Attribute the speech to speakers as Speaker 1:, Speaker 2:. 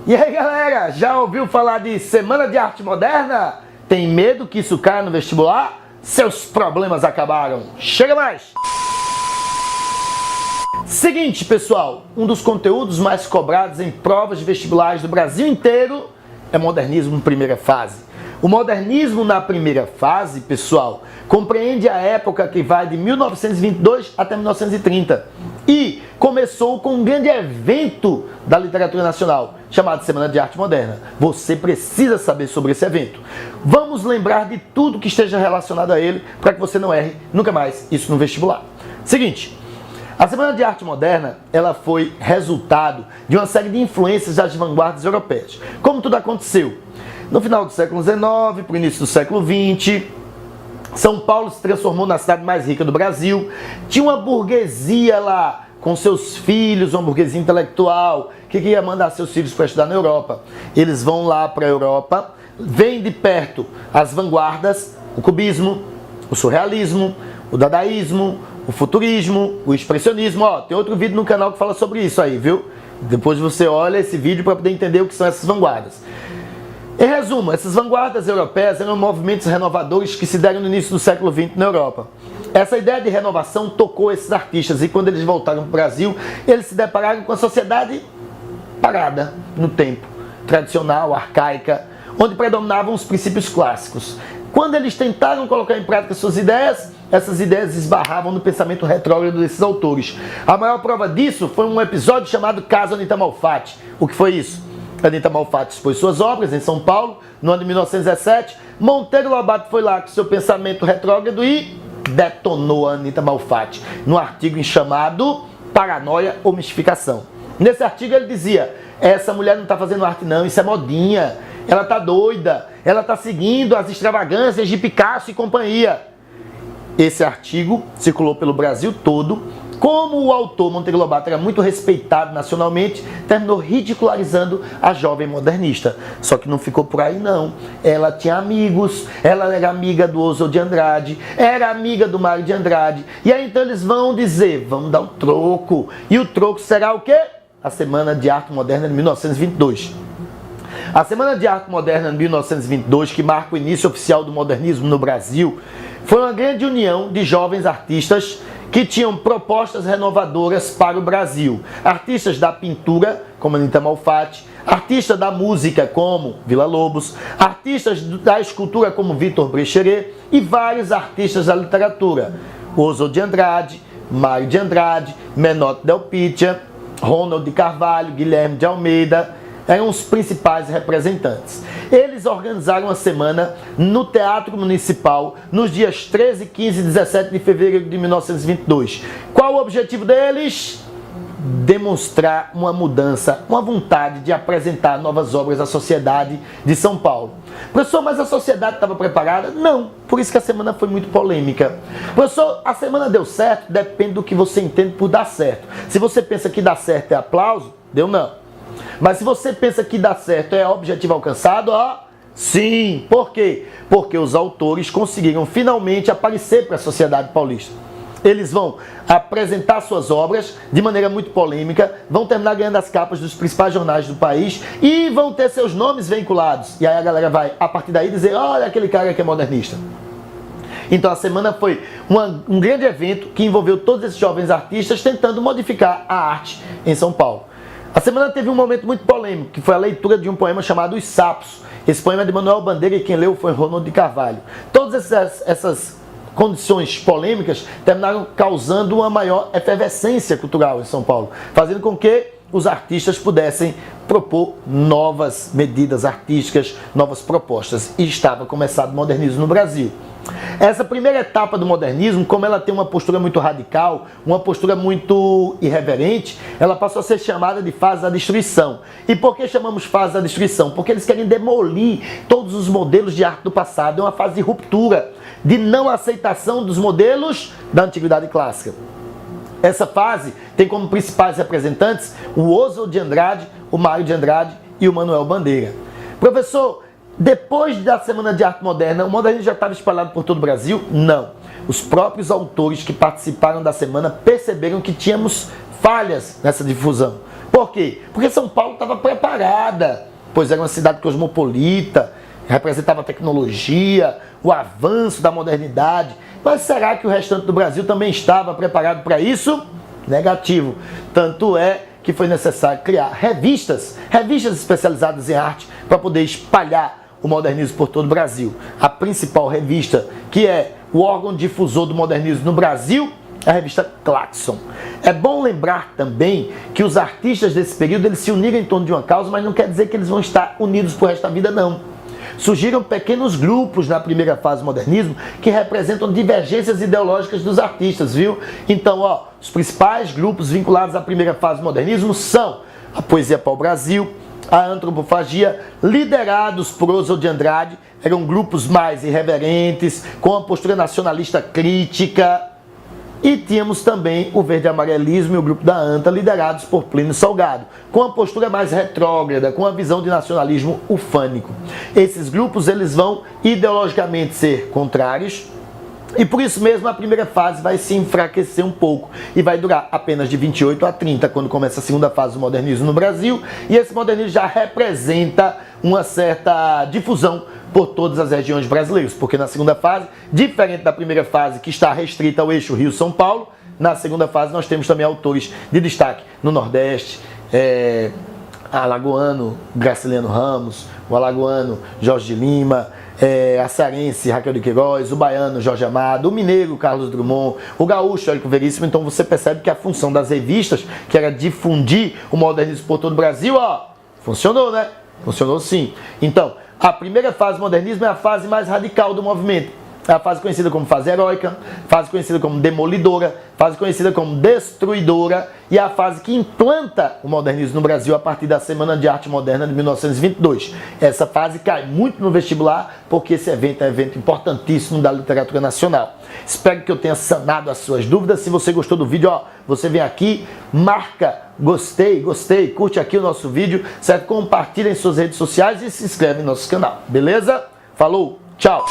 Speaker 1: E aí galera, já ouviu falar de Semana de Arte Moderna? Tem medo que isso caia no vestibular? Seus problemas acabaram. Chega mais! Seguinte pessoal, um dos conteúdos mais cobrados em provas de vestibulares do Brasil inteiro é modernismo em primeira fase. O modernismo na primeira fase, pessoal, compreende a época que vai de 1922 até 1930 e começou com um grande evento da literatura nacional, chamado Semana de Arte Moderna. Você precisa saber sobre esse evento. Vamos lembrar de tudo que esteja relacionado a ele para que você não erre nunca mais isso no vestibular. Seguinte, a Semana de Arte Moderna, ela foi resultado de uma série de influências das vanguardas europeias. Como tudo aconteceu? No final do século XIX, para o início do século XX, São Paulo se transformou na cidade mais rica do Brasil. Tinha uma burguesia lá, com seus filhos, uma burguesia intelectual, que queria mandar seus filhos para estudar na Europa. Eles vão lá para a Europa, veem de perto as vanguardas, o cubismo, o surrealismo, o dadaísmo, o futurismo, o expressionismo. Ó, tem outro vídeo no canal que fala sobre isso aí, viu? Depois você olha esse vídeo para poder entender o que são essas vanguardas. Em resumo, essas vanguardas europeias eram movimentos renovadores que se deram no início do século XX na Europa. Essa ideia de renovação tocou esses artistas e quando eles voltaram para o Brasil, eles se depararam com a sociedade parada no tempo, tradicional, arcaica, onde predominavam os princípios clássicos. Quando eles tentaram colocar em prática suas ideias, essas ideias esbarravam no pensamento retrógrado desses autores. A maior prova disso foi um episódio chamado Caso Anita Malfatti. O que foi isso? Anita Malfatti expôs suas obras em São Paulo, no ano de 1917. Monteiro Lobato foi lá com seu pensamento retrógrado e detonou a Anita Malfatti, num artigo chamado Paranoia ou Mistificação. Nesse artigo ele dizia: essa mulher não está fazendo arte não, isso é modinha, ela está doida, ela está seguindo as extravagâncias de Picasso e companhia. Esse artigo circulou pelo Brasil todo. Como o autor Monteiro Lobato era muito respeitado nacionalmente, terminou ridicularizando a jovem modernista. Só que não ficou por aí não. Ela tinha amigos, ela era amiga do Oswald de Andrade, era amiga do Mário de Andrade. E aí então eles vão dizer, vamos dar um troco. E o troco será o quê? A Semana de Arte Moderna de 1922. A Semana de Arte Moderna de 1922, que marca o início oficial do modernismo no Brasil, foi uma grande união de jovens artistas que tinham propostas renovadoras para o Brasil. Artistas da pintura, como Anita Malfatti, artistas da música, como Villa-Lobos, artistas da escultura, como Vitor Brecheret, e vários artistas da literatura. Oswald de Andrade, Mário de Andrade, Menotti Del Pitta, Ronald de Carvalho, Guilherme de Almeida, eram os principais representantes. Eles organizaram a semana no Teatro Municipal nos dias 13, 15 e 17 de fevereiro de 1922. Qual o objetivo deles? Demonstrar uma mudança, uma vontade de apresentar novas obras à sociedade de São Paulo. Professor, mas a sociedade estava preparada? Não, por isso que a semana foi muito polêmica. Professor, a semana deu certo? Depende do que você entende por dar certo. Se você pensa que dar certo é aplauso, deu não. Mas se você pensa que dar certo é objetivo alcançado, ó, sim. Por quê? Porque os autores conseguiram finalmente aparecer para a sociedade paulista. Eles vão apresentar suas obras de maneira muito polêmica, vão terminar ganhando as capas dos principais jornais do país e vão ter seus nomes vinculados. E aí a galera vai, a partir daí, dizer, olha aquele cara que é modernista. Então a semana foi um grande evento que envolveu todos esses jovens artistas tentando modificar a arte em São Paulo. A semana teve um momento muito polêmico, que foi a leitura de um poema chamado Os Sapos. Esse poema é de Manuel Bandeira e quem leu foi Ronald de Carvalho. Todas essas condições polêmicas terminaram causando uma maior efervescência cultural em São Paulo, fazendo com que os artistas pudessem propor novas medidas artísticas, novas propostas. E estava começado o modernismo no Brasil. Essa primeira etapa do modernismo, como ela tem uma postura muito radical, uma postura muito irreverente, ela passou a ser chamada de fase da destruição. E por que chamamos fase da destruição? Porque eles querem demolir todos os modelos de arte do passado. É uma fase de ruptura, de não aceitação dos modelos da antiguidade clássica. Essa fase tem como principais representantes o Oswald de Andrade, o Mário de Andrade e o Manuel Bandeira. Professor, depois da Semana de Arte Moderna, o modernismo já estava espalhado por todo o Brasil? Não. Os próprios autores que participaram da semana perceberam que tínhamos falhas nessa difusão. Por quê? Porque São Paulo estava preparada, pois era uma cidade cosmopolita, representava a tecnologia, o avanço da modernidade. Mas será que o restante do Brasil também estava preparado para isso? Negativo. Tanto é que foi necessário criar revistas especializadas em arte para poder espalhar o modernismo por todo o Brasil. A principal revista, que é o órgão difusor do modernismo no Brasil, é a revista Claxon. É bom lembrar também que os artistas desse período eles se uniram em torno de uma causa, mas não quer dizer que eles vão estar unidos por resto da vida, não. Surgiram pequenos grupos na primeira fase do modernismo que representam divergências ideológicas dos artistas, viu? Então, os principais grupos vinculados à primeira fase do modernismo são a Poesia Pau-Brasil, a Antropofagia, liderados por Oswald de Andrade, eram grupos mais irreverentes, com uma postura nacionalista crítica. E tínhamos também o Verde Amarelismo e o grupo da ANTA, liderados por Plínio Salgado, com uma postura mais retrógrada, com a visão de nacionalismo ufânico. Esses grupos eles vão ideologicamente ser contrários, e por isso mesmo a primeira fase vai se enfraquecer um pouco e vai durar apenas de 28 a 30, quando começa a segunda fase do modernismo no Brasil, e esse modernismo já representa uma certa difusão por todas as regiões brasileiras, porque na segunda fase, diferente da primeira fase que está restrita ao eixo Rio-São Paulo, na segunda fase nós temos também autores de destaque no Nordeste, alagoano Graciliano Ramos, o alagoano Jorge de Lima, a cearense Raquel de Queiroz, o baiano Jorge Amado, o mineiro Carlos Drummond, o gaúcho Érico Veríssimo. Então você percebe que a função das revistas, que era difundir o modernismo por todo o Brasil, funcionou, né? Funcionou sim. Então, a primeira fase do modernismo é a fase mais radical do movimento. É a fase conhecida como fase heróica, fase conhecida como demolidora, fase conhecida como destruidora, e é a fase que implanta o modernismo no Brasil a partir da Semana de Arte Moderna de 1922. Essa fase cai muito no vestibular, porque esse evento é um evento importantíssimo da literatura nacional. Espero que eu tenha sanado as suas dúvidas. Se você gostou do vídeo, você vem aqui, marca gostei, curte aqui o nosso vídeo, certo? Compartilha em suas redes sociais e se inscreve no nosso canal, beleza? Falou, tchau!